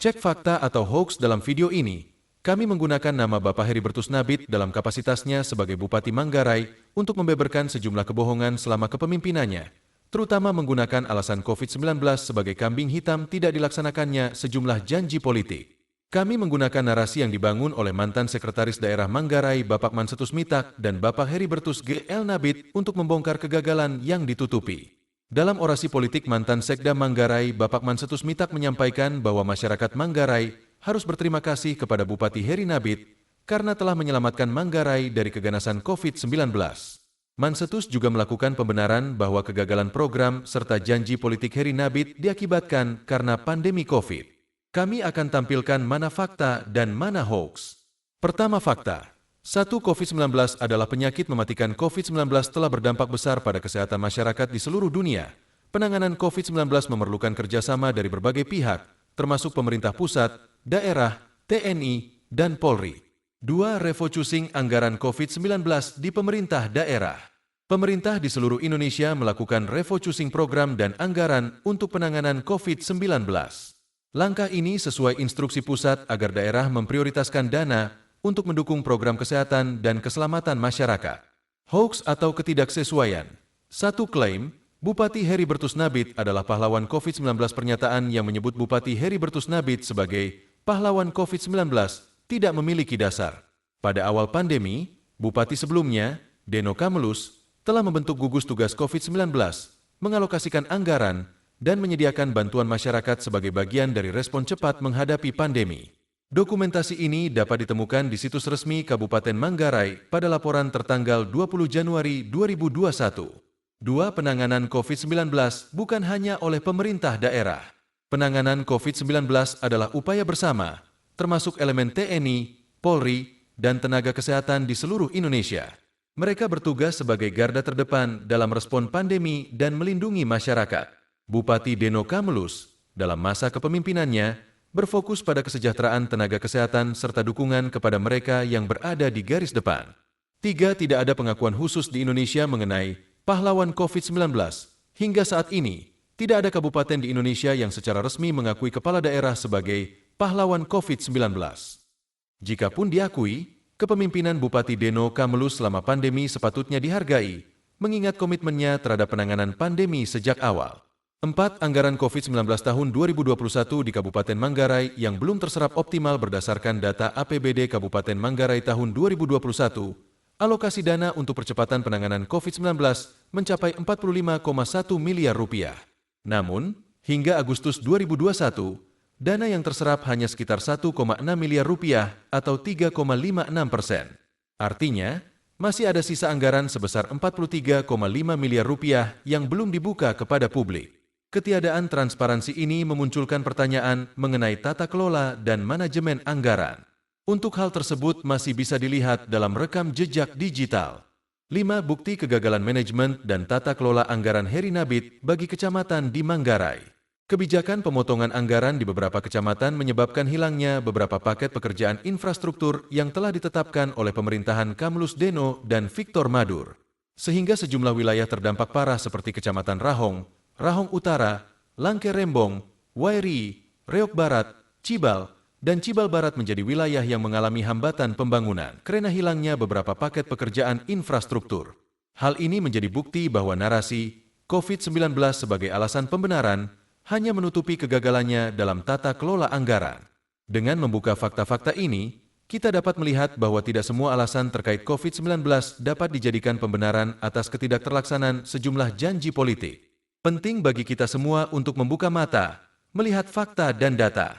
Cek fakta atau hoax dalam video ini. Kami menggunakan nama Bapak Heribertus Nabit dalam kapasitasnya sebagai Bupati Manggarai untuk membeberkan sejumlah kebohongan selama kepemimpinannya, terutama menggunakan alasan COVID-19 sebagai kambing hitam tidak dilaksanakannya sejumlah janji politik. Kami menggunakan narasi yang dibangun oleh mantan Sekretaris Daerah Manggarai Bapak Mansetus Mitak dan Bapak Heribertus G.L. Nabit untuk membongkar kegagalan yang ditutupi. Dalam orasi politik mantan Sekda Manggarai, Bapak Mansetus Mitak menyampaikan bahwa masyarakat Manggarai harus berterima kasih kepada Bupati Heri Nabit karena telah menyelamatkan Manggarai dari keganasan COVID-19. Mansetus juga melakukan pembenaran bahwa kegagalan program serta janji politik Heri Nabit diakibatkan karena pandemi COVID. Kami akan tampilkan mana fakta dan mana hoax. Pertama fakta. 1. COVID-19 adalah penyakit mematikan. COVID-19 telah berdampak besar pada kesehatan masyarakat di seluruh dunia. Penanganan COVID-19 memerlukan kerjasama dari berbagai pihak, termasuk pemerintah pusat, daerah, TNI, dan Polri. 2. Refocusing anggaran COVID-19 di pemerintah daerah. Pemerintah di seluruh Indonesia melakukan refocusing program dan anggaran untuk penanganan COVID-19. Langkah ini sesuai instruksi pusat agar daerah memprioritaskan dana untuk mendukung program kesehatan dan keselamatan masyarakat. Hoax atau ketidaksesuaian. 1. Klaim, Bupati Heribertus Nabit adalah pahlawan COVID-19. Pernyataan yang menyebut Bupati Heribertus Nabit sebagai pahlawan COVID-19 tidak memiliki dasar. Pada awal pandemi, Bupati sebelumnya, Deno Kamulus, telah membentuk gugus tugas COVID-19, mengalokasikan anggaran, dan menyediakan bantuan masyarakat sebagai bagian dari respon cepat menghadapi pandemi. Dokumentasi ini dapat ditemukan di situs resmi Kabupaten Manggarai pada laporan tertanggal 20 Januari 2021. 2. Penanganan COVID-19 bukan hanya oleh pemerintah daerah. Penanganan COVID-19 adalah upaya bersama, termasuk elemen TNI, Polri, dan tenaga kesehatan di seluruh Indonesia. Mereka bertugas sebagai garda terdepan dalam respon pandemi dan melindungi masyarakat. Bupati Deno Kamulus, dalam masa kepemimpinannya, berfokus pada kesejahteraan tenaga kesehatan serta dukungan kepada mereka yang berada di garis depan. 3. Tidak ada pengakuan khusus di Indonesia mengenai pahlawan COVID-19. Hingga saat ini, tidak ada kabupaten di Indonesia yang secara resmi mengakui kepala daerah sebagai pahlawan COVID-19. Jikapun diakui, kepemimpinan Bupati Deno Kamulus selama pandemi sepatutnya dihargai, mengingat komitmennya terhadap penanganan pandemi sejak awal. 4. Anggaran COVID-19 tahun 2021 di Kabupaten Manggarai yang belum terserap optimal berdasarkan data APBD Kabupaten Manggarai tahun 2021, alokasi dana untuk percepatan penanganan COVID-19 mencapai 45,1 miliar rupiah. Namun, hingga Agustus 2021, dana yang terserap hanya sekitar 1,6 miliar rupiah atau 3,56%. Artinya, masih ada sisa anggaran sebesar 43,5 miliar rupiah yang belum dibuka kepada publik. Ketiadaan transparansi ini memunculkan pertanyaan mengenai tata kelola dan manajemen anggaran. Untuk hal tersebut masih bisa dilihat dalam rekam jejak digital. 5. Bukti kegagalan manajemen dan tata kelola anggaran Heri Nabit bagi kecamatan di Manggarai. Kebijakan pemotongan anggaran di beberapa kecamatan menyebabkan hilangnya beberapa paket pekerjaan infrastruktur yang telah ditetapkan oleh pemerintahan Kamulus Deno dan Victor Madur. Sehingga sejumlah wilayah terdampak parah seperti Kecamatan Rahong, Rahong Utara, Langke Rembong, Wairi, Reok Barat, Cibal, dan Cibal Barat menjadi wilayah yang mengalami hambatan pembangunan karena hilangnya beberapa paket pekerjaan infrastruktur. Hal ini menjadi bukti bahwa narasi COVID-19 sebagai alasan pembenaran hanya menutupi kegagalannya dalam tata kelola anggaran. Dengan membuka fakta-fakta ini, kita dapat melihat bahwa tidak semua alasan terkait COVID-19 dapat dijadikan pembenaran atas ketidakterlaksanaan sejumlah janji politik. Penting bagi kita semua untuk membuka mata, melihat fakta dan data.